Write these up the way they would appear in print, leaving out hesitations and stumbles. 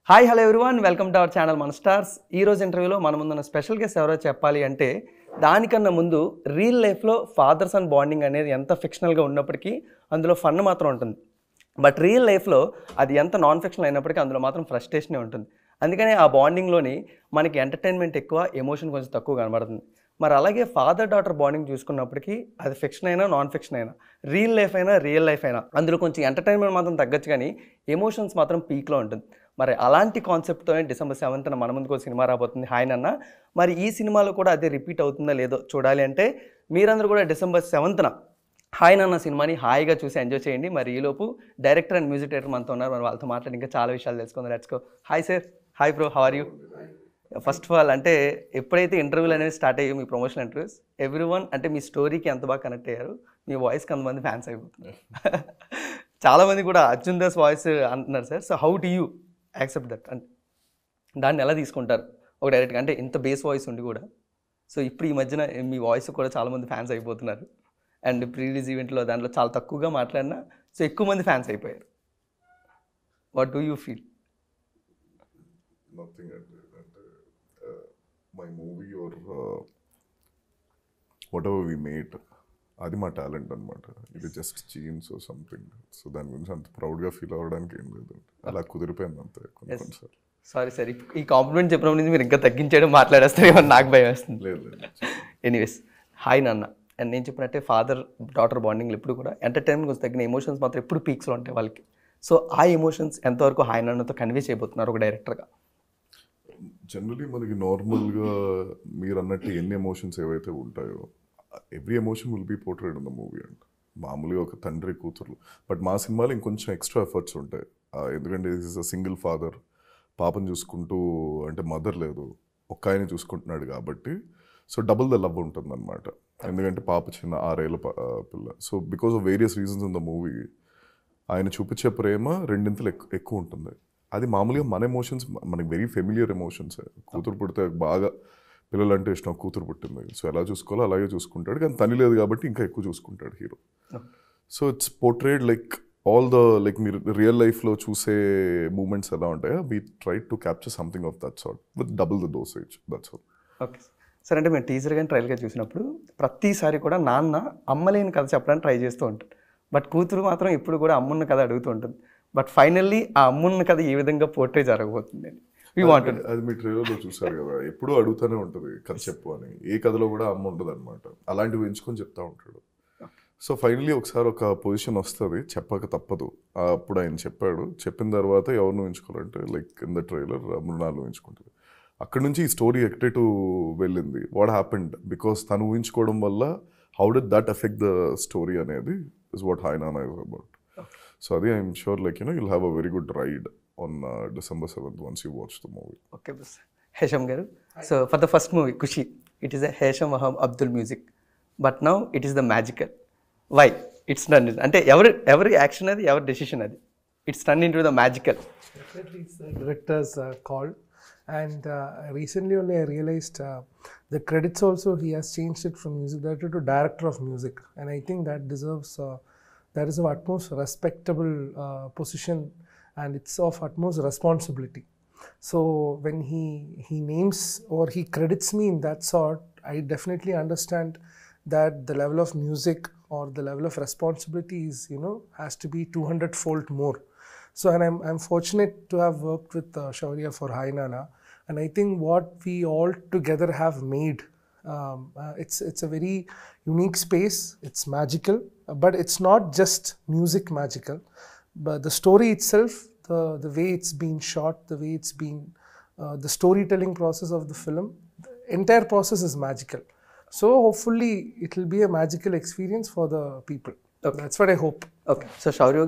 Hi hello everyone, welcome to our channel ManaStars. ఈరోజు ఇంటర్వ్యూలో మన ముందున్న స్పెషల్ గెస్ట్ ఎవరో చెప్పాలి అంటే దానికన్నా ముందు రియల్ లైఫ్లో ఫాదర్ సన్ బాండింగ్ అనేది ఎంత ఫిక్షనల్గా ఉన్నప్పటికీ అందులో ఫన్ మాత్రం ఉంటుంది. బట్ రియల్ లైఫ్లో అది ఎంత నాన్ ఫిక్షనల్ అయినప్పటికీ అందులో మాత్రం ఫ్రస్ట్రేషనే ఉంటుంది. అందుకని ఆ బాండింగ్లోని మనకి ఎంటర్టైన్మెంట్ ఎక్కువ, ఎమోషన్ కొంచెం తక్కువ కనబడుతుంది. మరి అలాగే ఫాదర్ డాటర్ బాండింగ్ చూసుకున్నప్పటికీ అది ఫిక్షన్ అయినా నాన్ ఫిక్షన్ అయినా, రియల్ లైఫ్ అయినా రియల్ లైఫ్ అయినా అందులో కొంచెం ఎంటర్టైన్మెంట్ మాత్రం తగ్గచ్చు, కానీ ఎమోషన్స్ మాత్రం పీక్లో ఉంటుంది. మరి అలాంటి కాన్సెప్ట్తో December 7th మన ముందుకు సినిమా రాబోతుంది హాయ్ నాన్న. మరి ఈ సినిమాలో కూడా అదే రిపీట్ అవుతుందో లేదో చూడాలి అంటే మీరందరూ కూడా December 7th హాయ్ నాన్న సినిమాని హాయిగా చూసి ఎంజాయ్ చేయండి. మరి ఈలోపు డైరెక్టర్ అండ్ మ్యూజిక్ డైరెక్టర్ మనతో ఉన్నారు. మరి వాళ్ళతో మాట్లాడి ఇంకా చాలా విషయాలు తెలుసుకుందాం. Let's go. Hi sir. Hi bro, how are you? First of all అంటే ఎప్పుడైతే ఇంటర్వ్యూలు అనేది స్టార్ట్ అయ్యాయో, మీ ప్రమోషన్ ఇంటర్వ్యూస్, ఎవ్రీవన్ అంటే మీ స్టోరీకి ఎంత బాగా కనెక్ట్ అయ్యారు, మీ వాయిస్కి అంతమంది ఫ్యాన్స్ అయిపోతున్నారు. చాలామంది కూడా అర్జున్ దాస్ వాయిస్ అంటున్నారు sir. So how do you accept that? అంటే దాన్ని ఎలా తీసుకుంటారు ఒక డైరెక్ట్గా? అంటే ఇంత బేస్ వాయిస్ ఉండి కూడా సో ఇప్పుడు ఈ మధ్యన మీ వాయిస్ కూడా చాలామంది ఫ్యాన్స్ అయిపోతున్నారు. అండ్ ప్రీ రిలీజ్ ఈవెంట్లో దాంట్లో చాలా తక్కువగా మాట్లాడినా సో ఎక్కువ మంది ఫ్యాన్స్ అయిపోయారు. What do you feel? Nothing at my movie or whatever we made, అది మా టాలెంట్ అనమాట. ఇది just jeans or something. So దాని గురించి అంత ప్రౌడ్గా ఫీల్ అవ్వడానికి ఏం లేదు, అలా కుదిరిపోయింది అంతే కొన్నిసార్లు. సారీ సార్, ఈ కాంప్లిమెంట్ చెప్పినప్పుడు నుంచి మీరు ఇంకా తగ్గించేయడం మాట్లాడేస్తారేమో నాకు భయం వేస్తుంది. లేదు. ఎనీవేస్, హాయ్ నాన్న. అండ్ నేను చెప్పినట్టే ఫాదర్ డాటర్ బాండింగ్లో ఎప్పుడు కూడా ఎంటర్టైన్మెంట్ కొంచెం తగ్గిన, ఎమోషన్స్ మాత్రం ఎప్పుడు పీక్స్లో ఉంటాయి వాళ్ళకి. సో ఆ ఎమోషన్స్ ఎంతవరకు హాయ్ నాన్నతో కన్వే చేయబోతున్నారు ఒక డైరెక్టర్గా? జనరలీ మనకి నార్మల్గా మీరు అన్నట్టు ఎన్ని ఎమోషన్స్ ఏవైతే ఉంటాయో every emotion will be portrayed in the movie and మామూలుగా ఒక తండ్రి కూతురు. బట్ మా సినిమాలో ఇంకొంచెం ఎక్స్ట్రా ఎఫర్ట్స్ ఉంటాయి. ఎందుకంటే this is a single father, పాపను చూసుకుంటూ, అంటే మదర్ లేదు, ఒక్క ఆయన చూసుకుంటున్నాడు కాబట్టి సో డబుల్ ద లవ్ ఉంటుంది అనమాట. ఎందుకంటే పాప చిన్న 6 ఏళ్ళ పిల్ల. So because of various reasons in the movie ఆయన చూపించే ప్రేమ రెండింతలు ఎక్కువ ఉంటుంది. అది మామూలుగా మన ఎమోషన్స్, మనకి వెరీ ఫెమిలియర్ ఎమోషన్స్. కూతురు పుడితే బాగా పిల్లలు అంటే ఇష్టం, కూతురు పుట్టింది సో ఎలా చూసుకోవాలో అలాగే చూసుకుంటాడు, కానీ తల్లి లేదు కాబట్టి ఇంకా ఎక్కువ చూసుకుంటాడు hero. So it's portrayed like all the like మీరు రియల్ లైఫ్లో చూసే మూమెంట్స్ ఎలా ఉంటాయో we try to capture something of that sort with double the dosage. That's all. Okay sir. అంటే మేము టీజర్ కానీ ట్రైల్గా చూసినప్పుడు ప్రతిసారి కూడా నాన్న అమ్మలేని కథ చెప్పడానికి ట్రై చేస్తూ ఉంటాడు, బట్ కూతురు మాత్రం ఇప్పుడు కూడా అమ్మున్న కథ అడుగుతూ ఉంటుంది. బట్ ఫైనల్లీ ఆ అమ్మున్న కథ ఏ విధంగా పోర్ట్రే జరగబోతుంది అని అది మీ ట్రైలర్లో చూసారు కదా, ఎప్పుడూ అడుగుతూనే ఉంటుంది కథ చెప్పు అని. ఏ కథలో కూడా అమ్మ ఉంటుంది అనమాట, అలాంటివి ఎంచుకొని చెప్తా ఉంటాడు. సో ఫైనల్లీ ఒకసారి ఒక పొజిషన్ వస్తుంది, చెప్పక తప్పదు. అప్పుడు ఆయన చెప్పిన తర్వాత ఎవరిని ఎంచుకోవాలంటే like in the trailer Mrunal ఎంచుకుంటుంది. అక్కడ నుంచి ఈ స్టోరీ ఎక్టేటు వెళ్ళింది. వాట్ హ్యాపెండ్ బికాస్ తను ఊహించుకోవడం వల్ల how did that effect the story అనేది ఇస్ వాట్ హాయ్ నాన్న ఇస్ అబౌట్. సో అది I'm sure like you'll have a very good ride on December 7th once you watch the movie. Okay, boss. Hesham garu. So for the first movie, Kushi, it is a Hesham Abdul music. But now it is the magical. Why? It's done. Ante every action adi, every decision adi, it's turned into the magical. Definitely it's the director's call. And recently only I realized the credits also he has changed it from music director to director of music. And I think that deserves, that is of utmost respectable position, and it's of utmost responsibility. So when he names or he credits me in that sort, I definitely understand that the level of music or the level of responsibility is, has to be 200-fold more. So and I'm fortunate to have worked with Shouryuv for Hi Nanna, and I think what we all together have made, it's a very unique space. It's magical, but it's not just music magical, but the story itself, the way it's been shot, the way it's been, the storytelling process of the film, the entire process is magical. So hopefully it will be a magical experience for the people. Okay. That's what I hope. Okay. So Shouryuv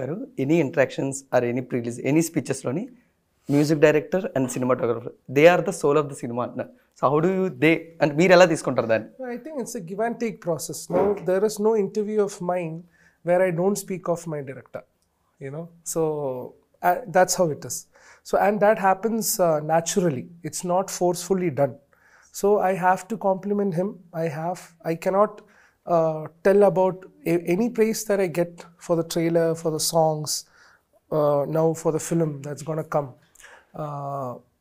garu, any interactions or any pre-release, any speeches loni music director and cinematographer, they are the soul of the cinema. So how do you and meer ela తీసుకుంటారు దాన్ని? I think it's a give and take process. No, there is no interview of mine where I don't speak of my director, so that's how it is. So and that happens naturally, it's not forcefully done. So I have to compliment him. I cannot tell about any praise that I get for the trailer, for the songs, now for the film that's going to come.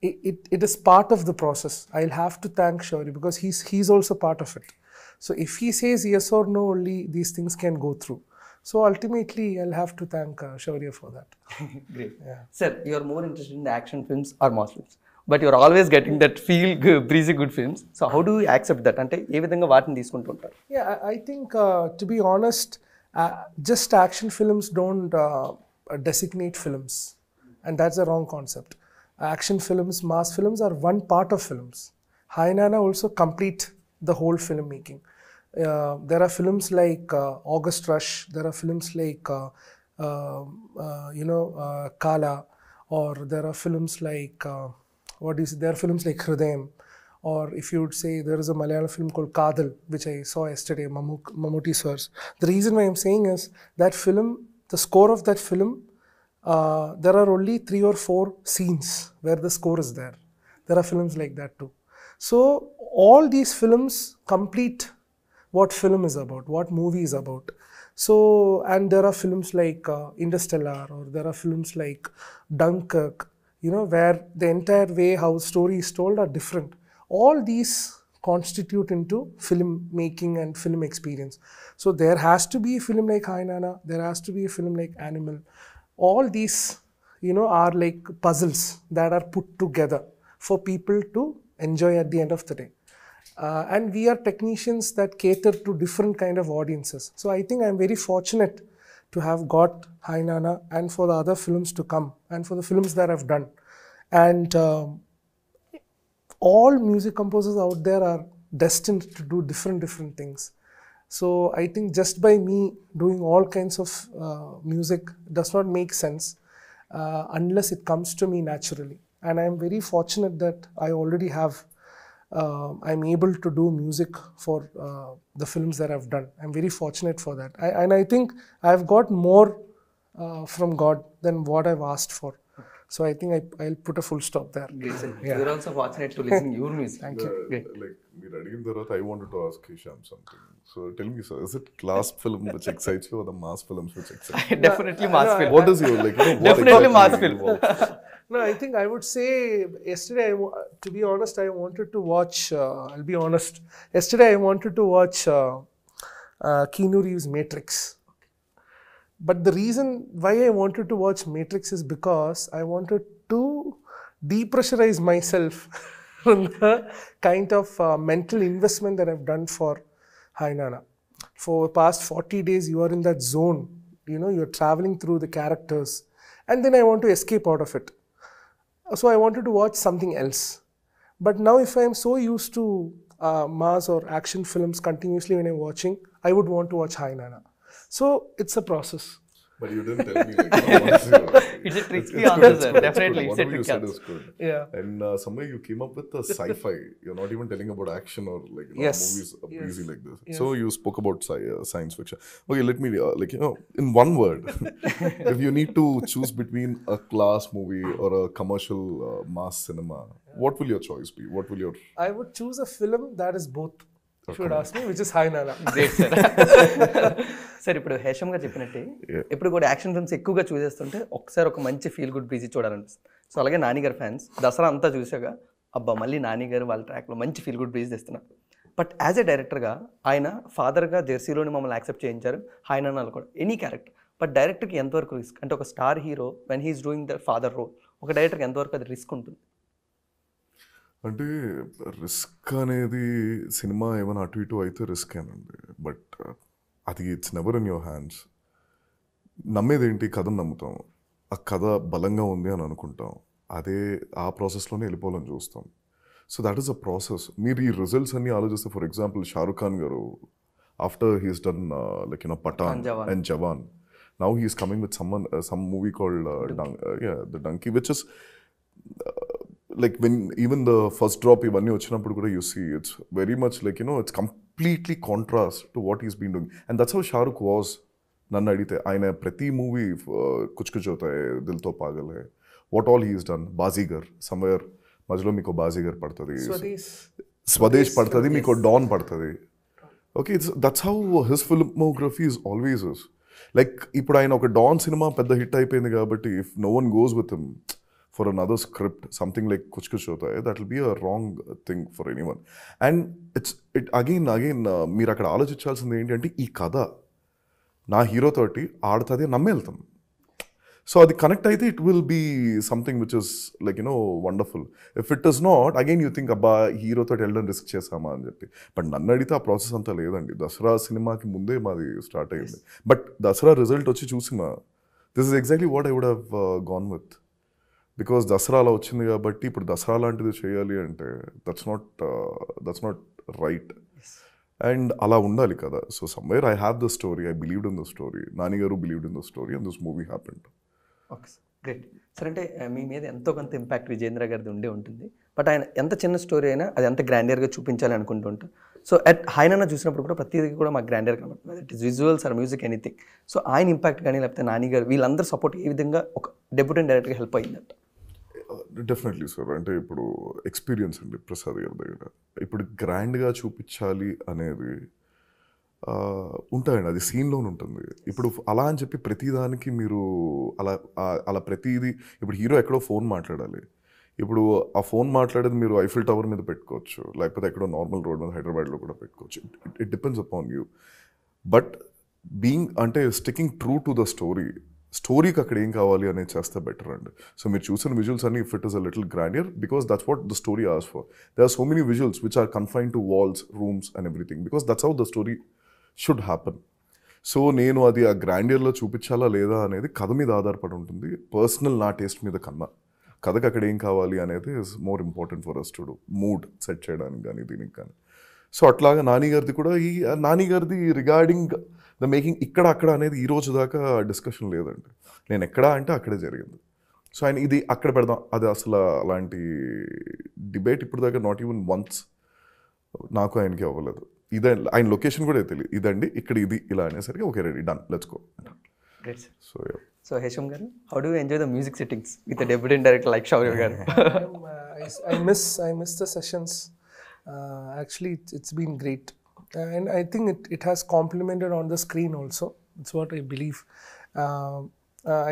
it is part of the process. I'll have to thank Shoury because he's also part of it. So if he says yes or no, only these things can go through. So ultimately, I'll have to thank Shoury for that. Great. Yeah. Sir, you're more interested in the action films or mass films, but you're always getting that breezy good films. So how do you accept that? అంటే ఏ విధంగా వాటిని తీసుకుంటూ ఉంటారు? Yeah, I think to be honest, just action films don't designate films, and that's a wrong concept. Action films, mass films are one part of films. Hi Nanna also complete the whole filmmaking. There are films like August Rush. There are films like Kala, or there are films like there are films like Hridayam, or if you would say there is a Malayalam film called Kadal, which I saw yesterday, Mammootty sir's. The reason why I'm saying is that film, the score of that film, there are only 3 or 4 scenes where the score is there. There are films like that too. So all these films complete what film is about, what movie is about. So, and there are films like Interstellar, or there are films like Dunkirk, where the entire way how story is told are different. All these constitute into film making and film experience. So there has to be a film like Hi Nanna, there has to be a film like Animal. All these, are like puzzles that are put together for people to enjoy at the end of the day. And we are technicians that cater to different kind of audiences. So I think I'm very fortunate to have got Hi Nanna and for the other films to come and for the films that I've done. And all music composers out there are destined to do different things. So I think just by me doing all kinds of music does not make sense unless it comes to me naturally. And I'm very fortunate that I already have I'm able to do music for the films that I've done. I'm very fortunate for that. And I think I've got more from God than what I've asked for. So I think I'll put a full stop there. Great, sir. You're also fortunate to listen your music. Thank you. Great. Like, మీరు అడిగిన తర్వాత I wanted to ask Hesham something. So tell me, sir, is it class film which excites you or the mass films which excite you? Definitely mass film. What is your, like, what Definitely exactly mass film. involves? No, I think I would say yesterday, to be honest, I wanted to watch, I'll be honest, yesterday I wanted to watch Keanu Reeves' Matrix. But the reason why I wanted to watch Matrix is because I wanted to depressurize myself from the kind of mental investment that I've done for Hi Nanna. For the past 40 days, you are in that zone. You're traveling through the characters. And then I want to escape out of it. So I wanted to watch something else. But now if I'm so used to mass or action films continuously when I'm watching, I would want to watch Hi Nanna. So it's a process. But you didn't tell me, like, what is your... It's a tricky It's answer, good, sir. it's Definitely, good. it's a Whatever you tricky said answer. is good. Yeah. And somewhere you came up with a sci-fi. You're not even telling about action or, like, Yes. movies breezy like this. Yes. So you spoke about science fiction. Okay, let me, in one word, if you need to choose between a class movie or a commercial mass cinema, what will your choice be? What will your... I would choose a film that is both. If you would ask me, which is Hi Nanna. Great sir. Sir ఇప్పుడు హేషమ్ గారు చెప్పినట్టే ఇప్పుడు కూడా action films ఎక్కువగా చూసేస్తుంటే ఒకసారి ఒక మంచి feel good breezy చూడాలనిపిస్తుంది. సో అలాగే నాని గారు ఫ్యాన్స్ దసరా అంతా చూసాక అబ్బా మళ్ళీ నాని గారు వాళ్ళ ట్రాక్లో మంచి ఫీల్ గుడ్ బ్రీజ్ తెస్తున్నారు. బట్ యాజ్ ఎ డైరెక్టర్గా ఆయన ఫాదర్గా జెర్సీలోని మమ్మల్ని యాక్సెప్ట్ చేయించారు, హాయ్ నాన్నలు కూడా ఎనీ క్యారెక్టర్. బట్ డైరెక్టర్కి ఎంతవరకు రిస్క్ అంటే ఒక star hero when he's doing the father role ఒక డైరెక్టర్కి ఎంతవరకు అది రిస్క్ ఉంటుంది? అంటే రిస్క్ అనేది సినిమా ఏమైనా అటు ఇటు అయితే రిస్క్ ఏనండి. బట్ అది it's never in your hands. నమ్మేదేంటి, కథను నమ్ముతాం. ఆ కథ బలంగా ఉంది అని అనుకుంటాం. అదే ఆ ప్రాసెస్లోనే వెళ్ళిపోవాలని చూస్తాం. So that is a process. మీరు ఈ రిజల్ట్స్ అన్నీ ఆలోచిస్తే, ఫర్ ఎగ్జాంపుల్ షారుఖ్ ఖాన్ గారు after he's done like Pathaan and Jawan, now he's coming with some movie called the Dunki, which is like when even the first drop ivanni vachinappudu kuda you see it's very much like it's completely contrast to what he's been doing, and that's how Shahrukh was. Nanna adite aina prati movie kuch kuch hota hai, dil to pagal hai, what all he has done. Bazigar, somewhere majlo meeko Bazigar padtadi, Swadesh padtadi, meeko Dawn padtadi. Okay, that's how his filmography is always is. Like ippudu aina oka Dawn cinema pedda hit అయిపోయింది కాబట్టి if no one goes with him, for another script, something like Kuch Kuch Hota Hai, that will be a wrong thing for anyone. And it again మీరు అక్కడ ఆలోచించాల్సింది ఏంటంటే ఈ కథ నా hero తోటి ఆడుతుంది నమ్మి వెళ్తాం. సో అది కనెక్ట్ అయితే it will be something which is like wonderful. If it is not, again you think అబ్బా హీరోతో వెళ్ళడం రిస్క్ చేసామా అని చెప్పి. బట్ నన్ను అడిగితే ఆ ప్రాసెస్ అంతా లేదండి. దసరా సినిమాకి ముందే మాది స్టార్ట్ అయ్యింది. బట్ దసరా రిజల్ట్ వచ్చి చూసిన this is exactly what I would have gone with. Because Dasara అలా వచ్చింది కాబట్టి ఇప్పుడు దసరా లాంటిది చేయాలి అంటే దట్స్ నాట్ రైట్. అండ్ అలా ఉండాలి కదా. So somewhere I have the story, I believed in the story, Nani garu believed in the story, and this movie happened. Okay sir, great sir. అంటే మీ మీద ఎంతో కొంత ఇంపాక్ట్ విజేంద్ర గారిది ఉండే ఉంటుంది. బట్ ఆయన ఎంత చిన్న స్టోరీ అయినా అది ఎంత గ్రాండియర్గా చూపించాలి అనుకుంటూ ఉంటాం. సో అట్ ఆయన చూసినప్పుడు కూడా ప్రతిదీ కూడా మాకు గ్రాండియర్ కనబడుతుంది. It is visuals or music anything. So ఆయన ఇంపాక్ట్ కానీ లేకపోతే నాని గారు వీళ్ళందరూ సపోర్ట్ ఏ విధంగా ఒక డెబ్యూటెంట్ డైరెక్టర్గా హెల్ప్ అయ్యిందంట? Definitely sir. అంటే ఇప్పుడు ఎక్స్పీరియన్స్ అండి ప్రసాద్ గారి దగ్గర. ఇప్పుడు గ్రాండ్గా చూపించాలి అనేది ఉంటాయండి, అది సీన్లోనే ఉంటుంది. ఇప్పుడు అలా అని చెప్పి ప్రతిదానికి మీరు అలా ప్రతిదీ ఇప్పుడు హీరో ఎక్కడో ఫోన్ మాట్లాడాలి. ఇప్పుడు ఆ ఫోన్ మాట్లాడేది మీరు ఐఫిల్ టవర్ మీద పెట్టుకోవచ్చు, లేకపోతే ఎక్కడో నార్మల్ రోడ్ మీద హైదరాబాద్లో కూడా పెట్టుకోవచ్చు. It depends upon you. But అంటే స్టికింగ్ ట్రూ టు ద స్టోరీకి అక్కడ ఏం కావాలి అనేది చేస్తే బెటర్ అండి. సో మీరు చూసిన విజువల్స్ అన్ని if it is a little grandeur because that's what the story asks for. There are so many visuals which are confined to walls, rooms and everything because that's how the story should happen. So నేను అది ఆ గ్రాండియర్లో చూపించాలా లేదా అనేది కథ మీద ఆధారపడి ఉంటుంది. పర్సనల్ నా టేస్ట్ మీద కన్నా కథకు అక్కడ ఏం కావాలి అనేది is more important for us to do, mood set చేయడానికి కానీ దీనికి కానీ. సో అట్లాగా నాని గారిది రిగార్డింగ్ ద మేకింగ్ ఇక్కడ అక్కడ అనేది ఈ రోజు దాకా డిస్కషన్ లేదండి. నేను ఎక్కడా అంటే అక్కడే జరిగింది. సో ఆయన ఇది అక్కడ పెడదాం, అది అసలు అలాంటి డిబేట్ ఇప్పుడు దాకా నాట్ ఈవెన్ వన్స్ నాకు ఆయనకి అవ్వలేదు. ఇదే ఆయన లొకేషన్ కూడా తెలియదు, ఇదండి ఇక్కడ ఇది ఇలా అనేసరికి okay ready done let's go. So Hesham garu, how do you enjoy the music sittings with a debutante director like Shouryuv garu? I miss the sessions. Actually, it's been great. And I think it has complemented on the screen also. It's what I believe.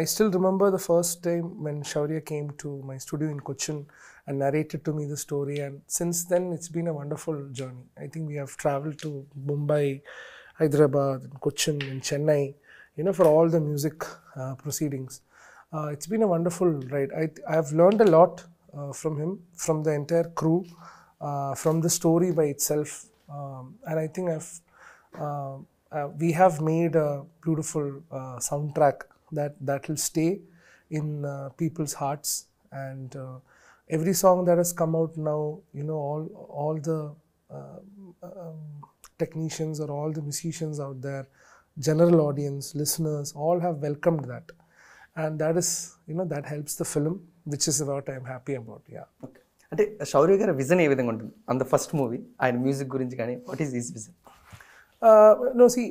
I still remember the first time when Shouryuv came to my studio in Cochin and narrated to me the story. And since then, it's been a wonderful journey. I think we have traveled to Mumbai, Hyderabad, Cochin, and Chennai, for all the music proceedings. It's been a wonderful ride. I have learned a lot from him, from the entire crew, from the story by itself. And I think we have made a beautiful soundtrack that will stay in people's hearts. And every song that has come out now, all the technicians or all the musicians out there, general audience, listeners, all have welcomed that. And that is, that helps the film, which is what I'm happy about. Yeah. Okay. అంటే Shouryuv గారి vision ఏ విధంగా ఉంటుంది on the first movie, ఆయన music గురించి కానీ what is his vision? No, see,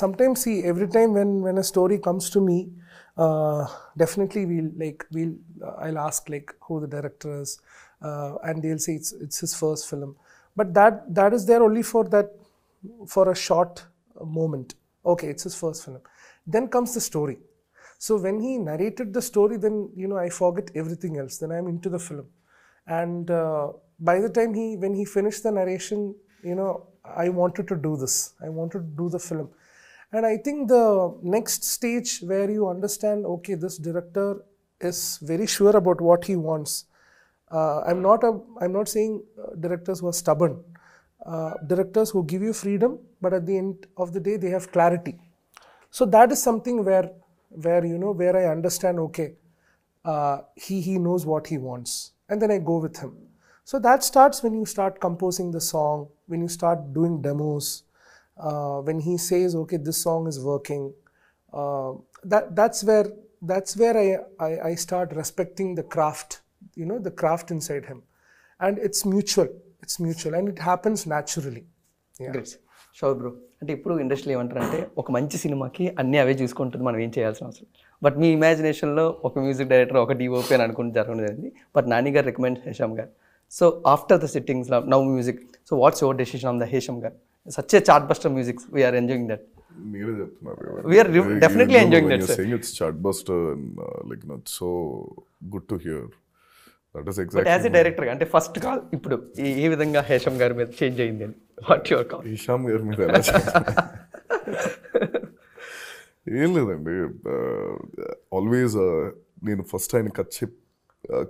sometimes every time when a story comes to me, definitely I'll ask who the director is, and they'll say it's his first film. But that is there only for a short moment. Okay, it's his first film. Then comes the story. So when he narrated the story, then I forget everything else. Then I'm into the film. And by the time when he finished the narration, I wanted to do this. I wanted to do the film. And I think the next stage where you understand, okay, this director is very sure about what he wants. I'm not saying directors who are stubborn. Directors who give you freedom, but at the end of the day, they have clarity. So that is something where I understand, okay, he knows what he wants. And then I go with him. So that starts when you start composing the song, when you start doing demos, when he says, okay, this song is working. That's where I start respecting the craft, the craft inside him. And it's mutual, and it happens naturally. Yeah. Great. Shouryuv bro, అంటే ఇప్పుడు ఇండస్ట్రీలో ఏమంటారంటే ఒక మంచి సినిమాకి అన్నీ అవే చూసుకుంటుంది, మనం ఏం చేయాల్సిన అవసరం. బట్ మీ ఇమాజినేషన్లో ఒక మ్యూజిక్ డైరెక్టర్, ఒక డిఓపి అని అనుకుంటూ జరగడం జరిగింది. బట్ నాని గారు recommend Hesham garu. So after the sittings now music, so what's your decision on the Hesham garu? Such a chartbuster music, we are enjoying that. మీరే చెప్తున్నారు. We are definitely enjoying that, sir. Saying it's chartbuster and like it's so good to hear. That is but exactly. As a director అంటే first call ఇప్పుడు ఏ విధంగా హేషమ్ గారి మీద change అయింది అని what your call? Hisham గారి మీద ఎలా ఏం లేదండి, ఆల్వేస్ నేను ఫస్ట్ ఆయన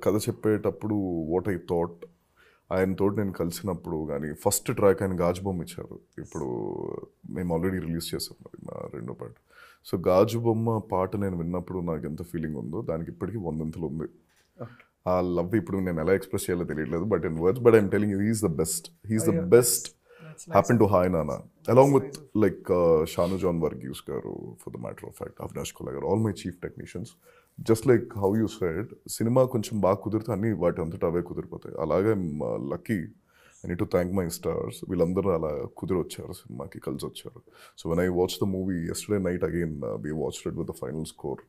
కథ చెప్పేటప్పుడు వాట్ ఐ థాట్, ఆయనతో నేను కలిసినప్పుడు కానీ ఫస్ట్ ట్రాక్ ఆయన గాజు బొమ్మ ఇచ్చారు. ఇప్పుడు మేము ఆల్రెడీ రిలీజ్ చేసాం మరి మా రెండో పాట. సో గాజు బొమ్మ పాట నేను విన్నప్పుడు నాకు ఎంత ఫీలింగ్ ఉందో దానికి ఇప్పటికీ 100 ఉంది. ఆ లవ్ ఇప్పుడు నేను ఎలా ఎక్స్ప్రెస్ చేయాలో తెలియట్లేదు, but in words, but I'm telling you he's the best happened to Hi Nanna, along with like Shanu John Varghese garu, for the matter of fact, Avinash Kolagar, all my chief technicians. Just like how you said, cinema koncham baa kudirthe anni vaati antata ave kudiripothayi. Alage I'm lucky. I need to thank my stars. Villandaru ala kudirocharu cinema ki kalsi vacharu. So when I watched the movie yesterday night again, we watched it with the final score.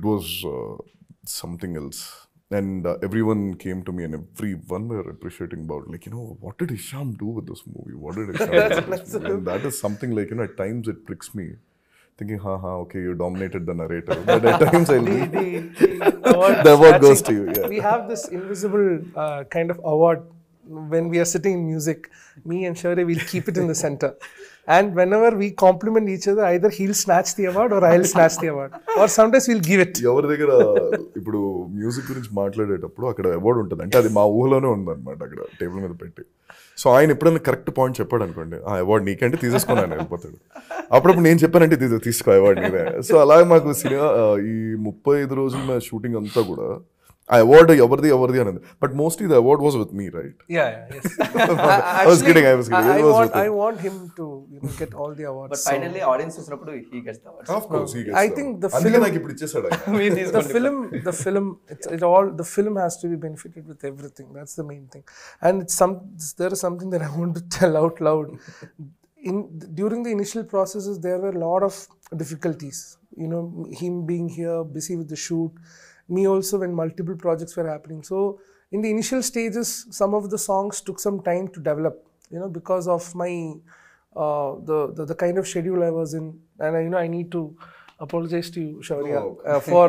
It was something else. And everyone came to me and everyone were appreciating about, like, what did Hesham do with this movie? What did Hesham do with this movie? And that is something like, at times it pricks me. Thinking, okay, you dominated the narrator. But at times the award goes to you. Yeah. We have this invisible kind of award when we are sitting in music. Me and Shouryuv will keep it in the center. And whenever we compliment each other, either he'll snatch the award or I'll snatch the award. Or sometimes we'll give it. ఎవరి దగ్గర ఇప్పుడు music గురించి మాట్లాడేటప్పుడు అక్కడ award ఉంటుంది అంటే అది మా ఊహలోనే ఉందన్నమాట, అక్కడ టేబుల్ మీద పెట్టి. సో ఆయన ఎప్పుడైనా కరెక్ట్ పాయింట్ చెప్పాడు అనుకోండి, ఆ అవార్డు నీకంటే తీసేసుకొని ఆయన వెళ్ళిపోతాడు. అప్పుడప్పుడు నేను చెప్పానంటే తీసుకో అవార్డు నీదే. సో అలాగే మాకు సినిమా ఈ 35 రోజుల షూటింగ్ అంతా కూడా ఆ అవార్డు ఎవరిది అనేది. But mostly the award was with me, right? Yeah, yes. I was kidding. I want him to get all the awards. But finally audience చూసినప్పుడు he gets the awards. Of course he gets. I think the అందుకే film, నాకు ఇప్పుడు ఇచ్చేసాడు ఆయన. the film has to be benefited with everything. That's the main thing. And there is something that I want to tell out loud. During the initial processes, there were a lot of difficulties. Him being here, busy with the shoot. Me also, when multiple projects were happening. So in the initial stages, some of the songs took some time to develop, because of my the kind of schedule I was in. And I need to apologize to you, Shouryuv, for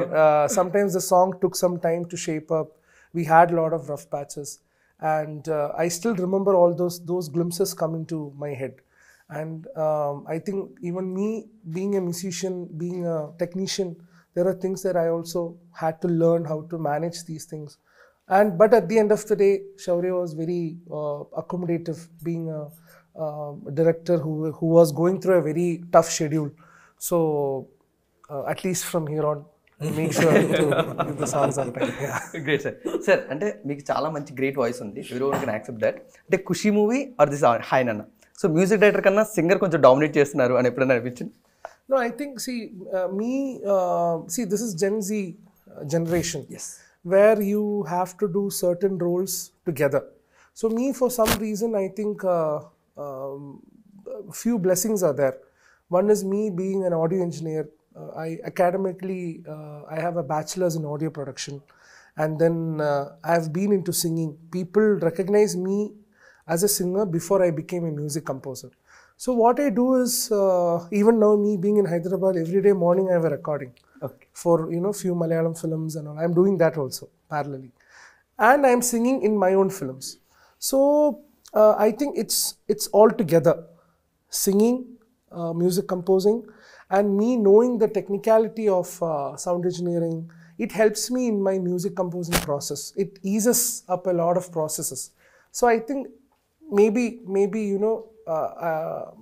sometimes the song took some time to shape up. We had a lot of rough patches, and I still remember all those glimpses coming to my head. And I think even me being a musician, being a technician, there are things that I also had to learn how to manage these things. But at the end of the day, Shouryuv was very accommodative, being a director who was going through a very tough schedule. So at least from here on, make sure to give the songs on time. Yeah. Great, sir. Sir, అంటే మీకు చాలా మంచి great voice ఉంది. Everyone can accept that. అంటే Kushi movie or this Hi Nanna. So music director కన్నా singer కొంచెం dominate చేస్తున్నారు అని ఎప్పుడైనా అనిపించింది? No, I think, this is Gen Z generation. Yes. Where you have to do certain roles together. So me, for some reason, I think few blessings are there. One is me being an audio engineer. Academically, I have a bachelor's in audio production. And then I've been into singing. People recognize me as a singer before I became a music composer. So what I do is, even now me being in Hyderabad, every day morning I have a recording. Okay. For few Malayalam films and all. I'm doing that also parallelly, and I'm singing in my own films. So I think it's all together, singing, music composing, and me knowing the technicality of sound engineering. It helps me in my music composing process. It eases up a lot of processes. So I think maybe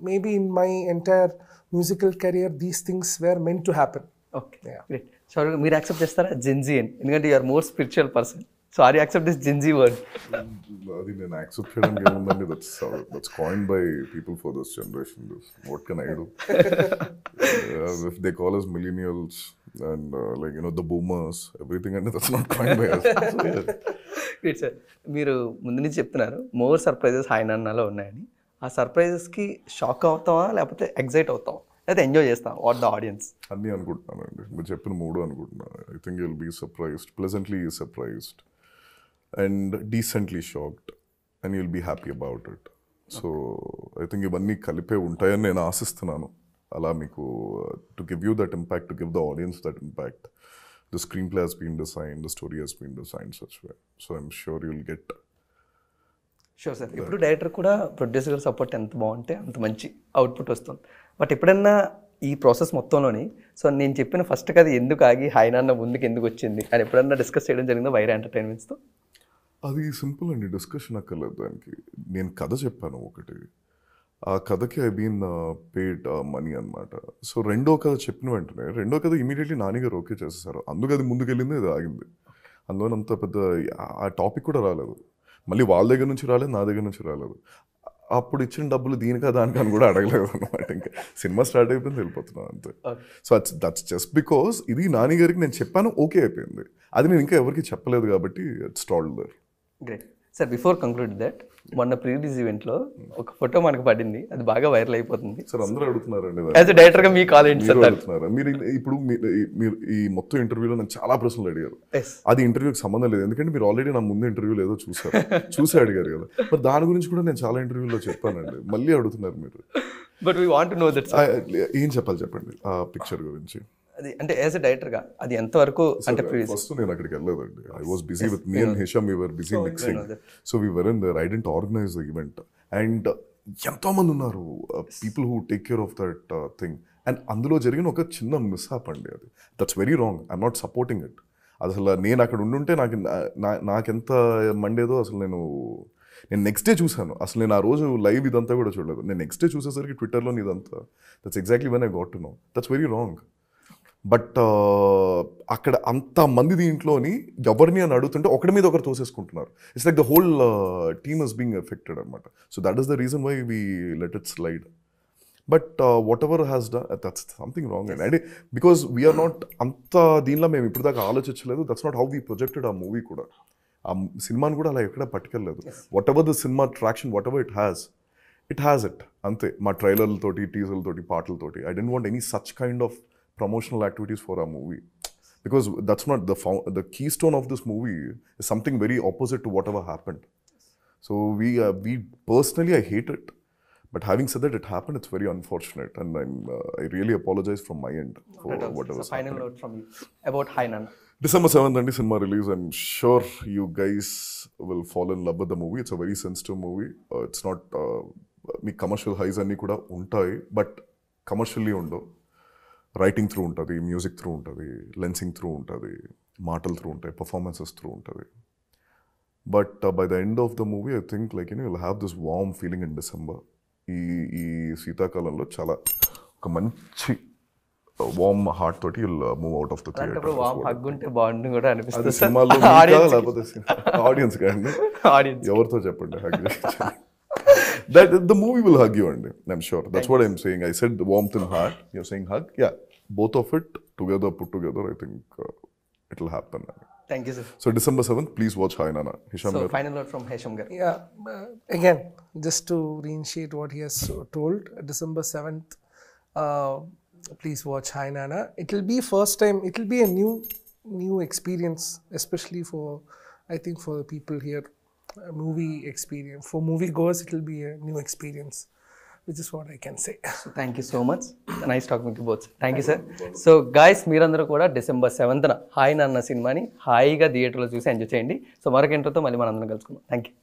maybe in my entire musical career, these things were meant to happen. Okay, yeah. Great. So మీరు accept చేస్తారా Gen Z అని? ఎందుకంటే you are more spiritual person. So are you accept this Gen Z word? అది నేను accept చేయడానికి ఏముందండి, that's coined by people for this generation. What can I do? If they call us millennials and the boomers, everything, and that's not coined by us. Great sir. మీరు ముందు నుంచి చెప్తున్నారు more surprises Hi Nannaలో ఉన్నాయని. ఆ సర్ప్రైజెస్కి shock అవుతావా లేకపోతే excite అవుతావా లేకపోతే ఎంజాయ్ చేస్తావా? What the audience? అన్నీ అనుకుంటున్నానండి, మీరు చెప్పిన 3 అనుకుంటున్నాను. I think you'll be surprised, pleasantly surprised, and decently shocked, and you'll be happy about it. So I think ఇవన్నీ కలిపే ఉంటాయని నేను ఆశిస్తున్నాను. అలా మీకు to give you that impact, to give the audience that impact. The screenplay has been designed, the story has been designed such way. So I'm sure you'll get. Sure sir. ఇప్పుడు director కూడా producer support ఎంత బాగుంటే అంత మంచి output వస్తుంది. But ఎప్పుడన్నా ఈ process మొత్తంలోని so నేను చెప్పిన ఫస్ట్ కథ ఎందుకు ఆగి హాయ్ నాన్న ముందుకు ఎందుకు వచ్చింది అని ఎప్పుడన్నా డిస్కస్ చేయడం జరిగిందో వైరా ఎంటర్టైన్మెంట్స్తో? అది సింపుల్ అండి, డిస్కషన్ అక్కర్లేదు దానికి. నేను కథ చెప్పాను ఒకటి, ఆ కథకి ఐ బీన్ పేడ్ మనీ అనమాట. సో రెండో కథ చెప్పిన వెంటనే రెండో కథ ఇమీడియట్లీ నానిగారు ఓకే చేసేసారు. అందుకు అది ముందుకెళ్ళింది, అది ఆగింది. అందులో అంత పెద్ద ఆ టాపిక్ కూడా రాలేదు, మళ్ళీ వాళ్ళ దగ్గర నుంచి రాలేదు, నా దగ్గర నుంచి రాలేదు. అప్పుడు ఇచ్చిన డబ్బులు దీనికా దానికా అని కూడా అడగలేదు అనమాట. ఇంకా సినిమా స్టార్ట్ అయిపోయింది, వెళ్ళిపోతున్నాను అంతే. సో దట్స్ జస్ట్ బికాస్ ఇది నాని గారికి నేను చెప్పాను, ఓకే అయిపోయింది. అది నేను ఇంకా ఎవరికి చెప్పలేదు కాబట్టి it's stalled there. Great sir. Before conclude that, మొన్న ప్రీ రిలీజ్ ఈవెంట్లో ఒక ఫోటో మనకు పడింది, అది బాగా వైరల్ అయిపోతుంది సార్. అందరూ అడుగుతున్నారండి, యాజ్ ఎ డైరెక్టర్గా మీ కాల్ ఏంటి సార్? అడుగుతున్నారు మీరు. ఇప్పుడు మీరు ఈ మొత్తం ఇంటర్వ్యూలో నన్ను చాలా ప్రశ్నలు అడిగారు. అది ఇంటర్వ్యూకి సంబంధం లేదు, ఎందుకంటే మీరు ఆల్రెడీ నా ముందు ఇంటర్వ్యూలో ఏదో చూసి అడిగారు కదా. మరి దాని గురించి కూడా నేను చాలా ఇంటర్వ్యూలో చెప్పానండి, మళ్ళీ అడుగుతున్నారు మీరు. But we want to know that. ఏం చెప్పాలి చెప్పండి ఆ పిక్చర్ గురించి. అది అంటే యాజ్ ఎ డైరెక్టర్గా అది ఎంతవరకు అంటే ఫస్ట్ నేను అక్కడికి వెళ్ళలేదండి. I was busy with me and Hesham, we were busy mixing. So we were in there, I didn't organize the event. And ఎంతో మంది ఉన్నారు people who take care of that thing. And అందులో జరిగిన ఒక చిన్న మిస్హాప్ అండి, అది that's very wrong. I'm not supporting it. అసలు నేను అక్కడ ఉండుంటే నాకెంత మండేదో అసలు. నేను నెక్స్ట్ డే చూశాను, అసలు నేను ఆ రోజు లైవ్ ఇదంతా కూడా చూడలేదు. నేను నెక్స్ట్ డే చూసేసరికి ట్విట్టర్లో ఇదంతా, that's exactly when I got to know. That's very wrong. But అక్కడ అంతమంది దీంట్లోని ఎవరిని అని అడుగుతుంటే ఒకటి మీద ఒకరు తోసేసుకుంటున్నారు. It's like the whole team is being affected అనమాట. So that is the reason why we let it slide. But whatever has done, that's something wrong and అంటే బికాస్ వీఆర్ నాట్ అంత దీనిలో మేము ఇప్పుడు దాకా ఆలోచించలేదు. That's not how we projected ఆ movie కూడా. ఆ సినిమాని కూడా అలా ఎక్కడ పట్టుకెళ్ళలేదు. Whatever the cinema traction, whatever it has it అంతే. మా ట్రైలర్లతోటి, టీజర్లతోటి, పాటలతోటి. I don't want any such kind of promotional activities for our movie, because that's not the keystone of this movie is something very opposite to whatever happened. So we personally, I hate it, but having said that, it happened. It's very unfortunate, and I really apologize from my end for whatever. So final note from you about Hi Nanna. December 7th and cinema release. I'm sure you guys will fall in love with the movie. It's a very sensitive movie. It's not me commercial highs anni kuda untayi, but commercially undo. Writing through ఉంటుంది, music through ఉంటుంది, lensing through ఉంటుంది, మాటలు through ఉంటాయి, performances through ఉంటుంది. But by the end of the movie I think like will have this warm feeling in December. ఈ శీతాకాలంలో చాలా ఒక మంచి వార్మ్ హార్ట్ తోటి will move out of the theatre. సినిమాలో లేకపోతే ఆడియన్స్ కండి, ఎవరితో చెప్పండి hug. That the movie will hug you, and I'm sure. That's what I'm saying. I said the warmth in heart. You're saying hug. Yeah, both of it together, put together, I think it will happen. Thank you, sir. So December 7th, please watch Hi Nanna. Hesham. So final note from Hesham Gar. Yeah, again, just to reinitiate what he has told, December 7th, please watch Hi Nanna. It will be first time. It will be a new experience, especially for, I think, for the people here. A movie experience. For movie goers, it will be a new experience, which is what I can say. So thank you so much. Nice talking to both. Thank you, sir. So guys, మీరందరూ కూడా December 7th hi నాన్న సినిమాని హాయిగా థియేటర్లో చూసి enjoy చేయండి. So మరొక ఇంటర్తో మళ్ళీ మనందరం కలుసుకుందాం. Thank you.